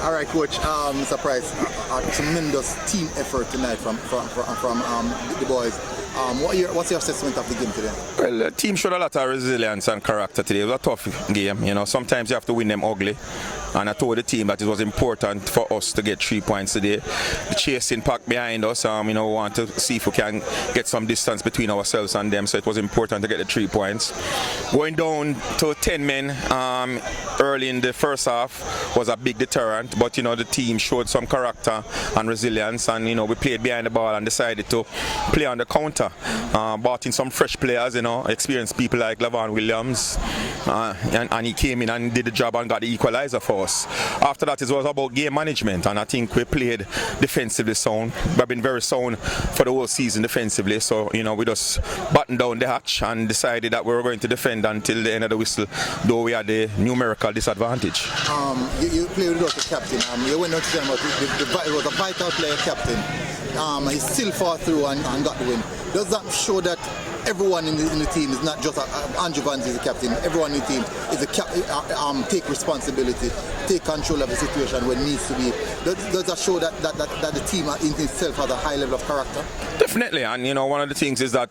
All right, Coach. Mr. Pryce, a tremendous team effort tonight from the boys. What's your assessment of the game today? Well, the team showed a lot of resilience and character today. It was a tough game. You know, sometimes you have to win them ugly. And I told the team that it was important for us to get 3 points today. The chasing pack behind us, we want to see if we can get some distance between ourselves and them. So it was important to get the 3 points. Going down to 10 men early in the first half was a big deterrent. But the team showed some character and resilience, and we played behind the ball and decided to play on the counter. Brought in some fresh players, experienced people like Lavan Williams, and he came in and did the job and got the equalizer for us. After that, it was about game management, and I think we played defensively sound. We've been very sound for the whole season defensively, so we just buttoned down the hatch and decided that we were going to defend until the end of the whistle, though we had the numerical disadvantage. You played without the captain. You went out to them, but it was a vital player, captain. He still fought through and got the win. Does that show that everyone in the team is not just Andrew Vance is the captain? Everyone in the team is take responsibility, take control of the situation when it needs to be. Does that show that the team in itself has a high level of character? Definitely, and one of the things is that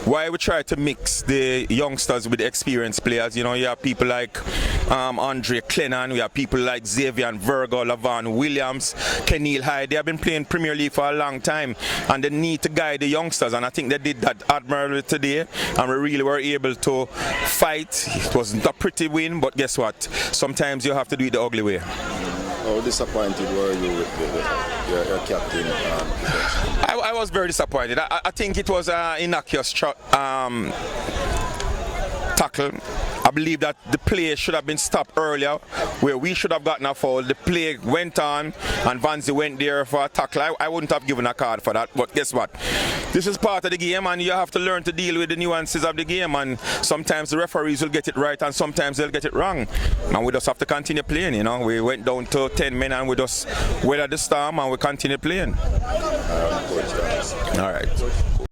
why we try to mix the youngsters with the experienced players. You have people like Andre Clennon, we have people like Xavier and Virgo, Lavan Williams, Kenil Hyde. They have been playing Premier League for a long time, and they need to guide the youngsters, and I think they did that admirably today, and we really were able to fight. It wasn't a pretty win, but guess what? Sometimes you have to do it the ugly way. How disappointed were you with your captain? I was very disappointed. I think it was an innocuous tackle. I believe that the play should have been stopped earlier, where we should have gotten a foul. The play went on, and Vanzi went there for a tackle. I wouldn't have given a card for that, but guess what? This is part of the game, and you have to learn to deal with the nuances of the game, and sometimes the referees will get it right, and sometimes they'll get it wrong. And we just have to continue playing, We went down to 10 men, and we just weathered the storm, and we continue playing. Coach, all right.